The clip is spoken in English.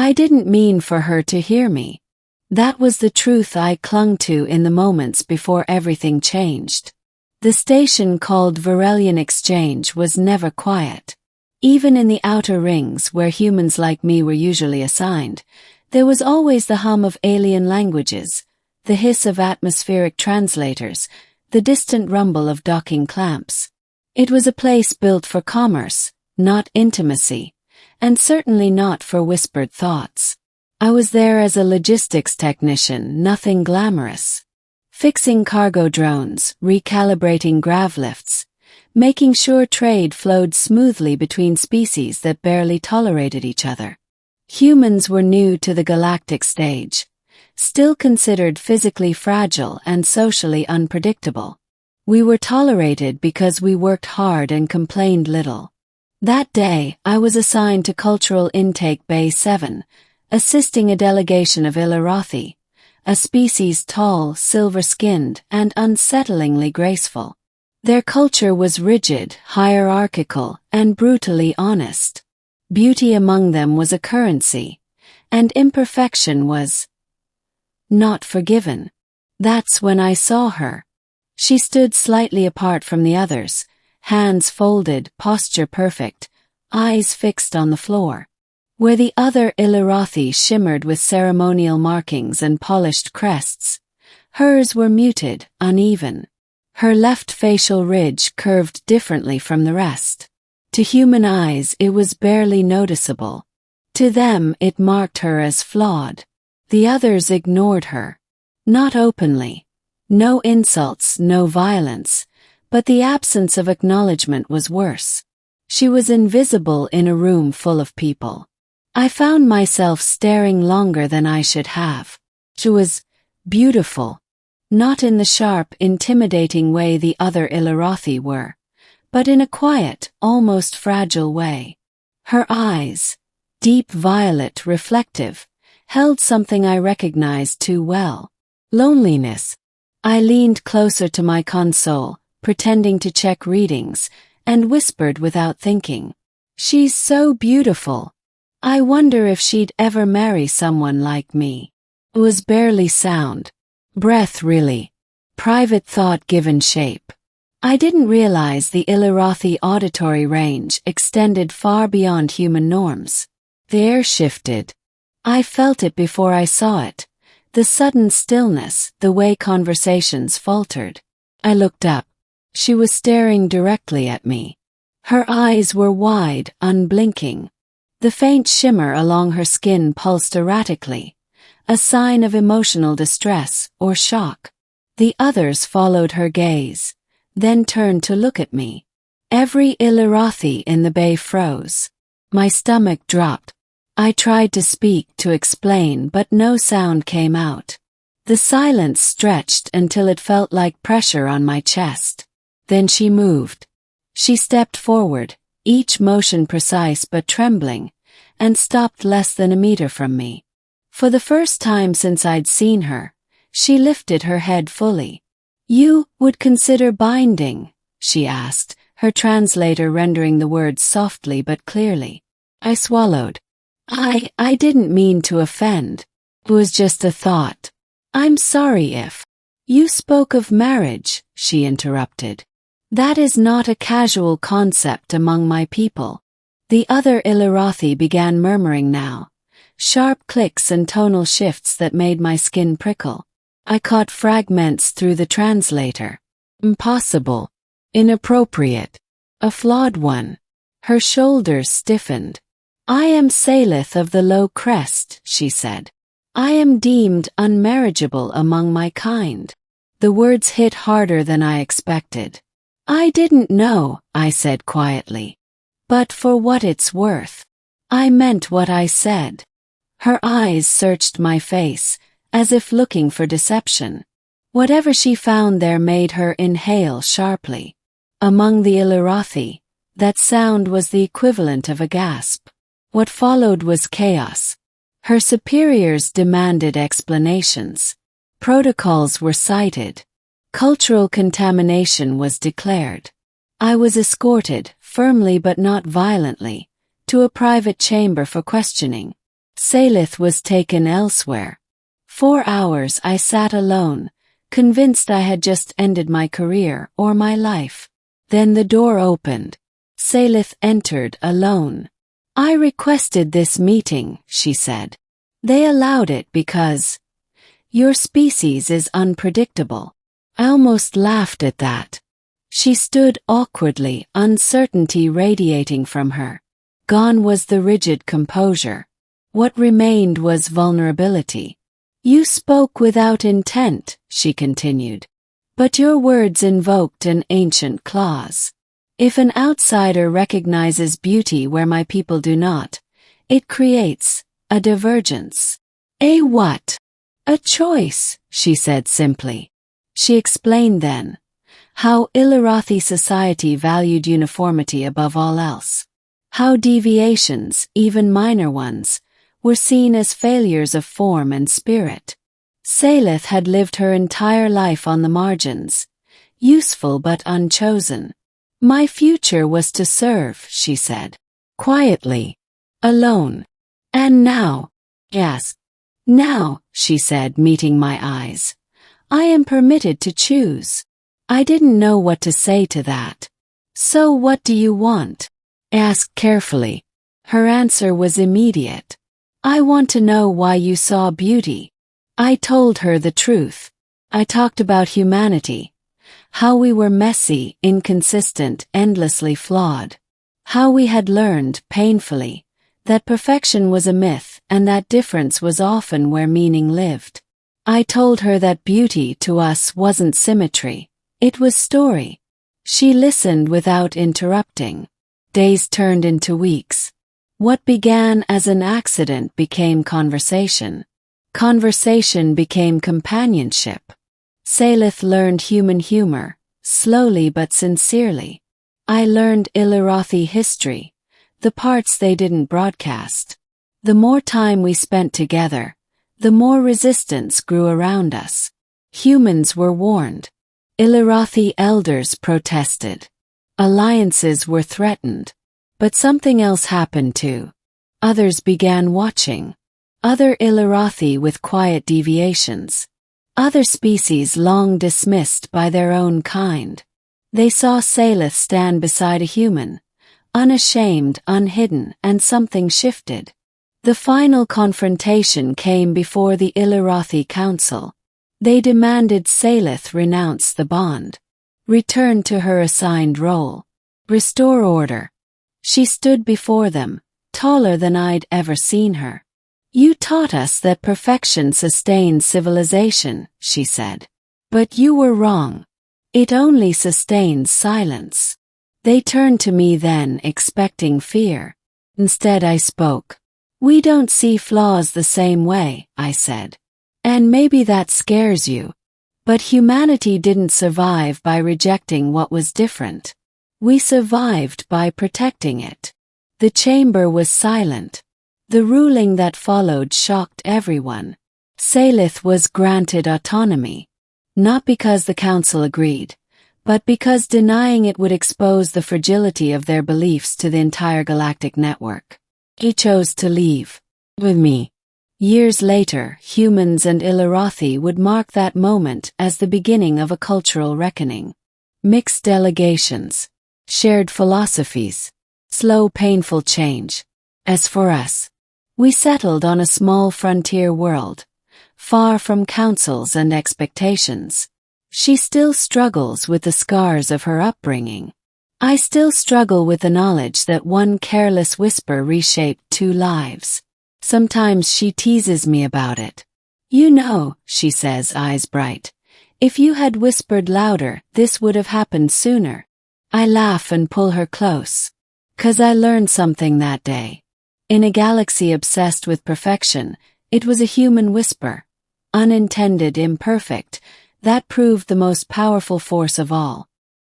I didn't mean for her to hear me. That was the truth I clung to in the moments before everything changed. The station called Varelian Exchange was never quiet. Even in the outer rings where humans like me were usually assigned, there was always the hum of alien languages, the hiss of atmospheric translators, the distant rumble of docking clamps. It was a place built for commerce, not intimacy, and certainly not for whispered thoughts. I was there as a logistics technician, nothing glamorous. Fixing cargo drones, recalibrating gravlifts, making sure trade flowed smoothly between species that barely tolerated each other. Humans were new to the galactic stage, still considered physically fragile and socially unpredictable. We were tolerated because we worked hard and complained little. That day, I was assigned to Cultural Intake Bay 7, assisting a delegation of Ilarathi, a species tall, silver-skinned, and unsettlingly graceful. Their culture was rigid, hierarchical, and brutally honest. Beauty among them was a currency, and imperfection was not forgiven. That's when I saw her. She stood slightly apart from the others, hands folded, posture perfect, eyes fixed on the floor. Where the other Ilarathi shimmered with ceremonial markings and polished crests, hers were muted, uneven. Her left facial ridge curved differently from the rest. To human eyes it was barely noticeable. To them it marked her as flawed. The others ignored her. Not openly. No insults, no violence, but the absence of acknowledgement was worse. She was invisible in a room full of people. I found myself staring longer than I should have. She was beautiful. Not in the sharp, intimidating way the other Ilarathi were, but in a quiet, almost fragile way. Her eyes, deep violet, reflective, held something I recognized too well. Loneliness. I leaned closer to my console, pretending to check readings, and whispered without thinking. She's so beautiful. I wonder if she'd ever marry someone like me. It was barely sound. Breath really. Private thought given shape. I didn't realize the Ilarathi auditory range extended far beyond human norms. The air shifted. I felt it before I saw it. The sudden stillness, the way conversations faltered. I looked up. She was staring directly at me. Her eyes were wide, unblinking. The faint shimmer along her skin pulsed erratically, a sign of emotional distress or shock. The others followed her gaze, then turned to look at me. Every Ilarathi in the bay froze. My stomach dropped. I tried to speak, to explain, but no sound came out. The silence stretched until it felt like pressure on my chest. Then she moved. She stepped forward, each motion precise but trembling, and stopped less than a meter from me. For the first time since I'd seen her, she lifted her head fully. "You would consider binding?" she asked, her translator rendering the words softly but clearly. I swallowed. I didn't mean to offend. It was just a thought. "I'm sorry if..." "You spoke of marriage," she interrupted. "That is not a casual concept among my people." The other Ilarathi began murmuring now, sharp clicks and tonal shifts that made my skin prickle. I caught fragments through the translator. "Impossible. Inappropriate. A flawed one." Her shoulders stiffened. "I am Salith of the Low Crest," she said. "I am deemed unmarriageable among my kind." The words hit harder than I expected. "I didn't know," I said quietly. "But for what it's worth, I meant what I said." Her eyes searched my face, as if looking for deception. Whatever she found there made her inhale sharply. Among the Ilarathi, that sound was the equivalent of a gasp. What followed was chaos. Her superiors demanded explanations. Protocols were cited. Cultural contamination was declared. I was escorted, firmly but not violently, to a private chamber for questioning. Salith was taken elsewhere. 4 hours I sat alone, convinced I had just ended my career or my life. Then the door opened. Salith entered alone. I requested this meeting, she said. They allowed it because your species is unpredictable. I almost laughed at that. She stood awkwardly, uncertainty radiating from her. Gone was the rigid composure. What remained was vulnerability. You spoke without intent, she continued. But your words invoked an ancient clause. If an outsider recognizes beauty where my people do not, it creates a divergence. A what? A choice, she said simply. She explained then how Ilarathi society valued uniformity above all else. How deviations, even minor ones, were seen as failures of form and spirit. Salith had lived her entire life on the margins, useful but unchosen. My future was to serve, she said. Quietly. Alone. And now? Yes. Now, she said, meeting my eyes. I am permitted to choose. I didn't know what to say to that. So what do you want? Asked carefully. Her answer was immediate. I want to know why you saw beauty. I told her the truth. I talked about humanity. How we were messy, inconsistent, endlessly flawed. How we had learned, painfully, that perfection was a myth and that difference was often where meaning lived. I told her that beauty to us wasn't symmetry, it was story. She listened without interrupting. Days turned into weeks. What began as an accident became conversation. Conversation became companionship. Salith learned human humor, slowly but sincerely. I learned Ilarathi history, the parts they didn't broadcast. The more time we spent together, the more resistance grew around us. Humans were warned. Ilarathi elders protested. Alliances were threatened. But something else happened too. Others began watching. Other Ilarathi with quiet deviations. Other species long dismissed by their own kind. They saw Salith stand beside a human, unashamed, unhidden, and something shifted. The final confrontation came before the Ilarathi Council. They demanded Salith renounce the bond, return to her assigned role, restore order. She stood before them, taller than I'd ever seen her. You taught us that perfection sustains civilization, she said. But you were wrong. It only sustains silence. They turned to me then, expecting fear. Instead I spoke. We don't see flaws the same way, I said. And maybe that scares you. But humanity didn't survive by rejecting what was different. We survived by protecting it. The chamber was silent. The ruling that followed shocked everyone. Salith was granted autonomy. Not because the council agreed, but because denying it would expose the fragility of their beliefs to the entire galactic network. He chose to leave. With me. Years later, humans and Ilarathi would mark that moment as the beginning of a cultural reckoning. Mixed delegations. Shared philosophies. Slow, painful change. As for us, we settled on a small frontier world, far from councils and expectations. She still struggles with the scars of her upbringing. I still struggle with the knowledge that one careless whisper reshaped 2 lives. Sometimes she teases me about it. You know, she says, eyes bright, if you had whispered louder, this would have happened sooner. I laugh and pull her close. 'Cause I learned something that day. In a galaxy obsessed with perfection, it was a human whisper, unintended, imperfect, that proved the most powerful force of all.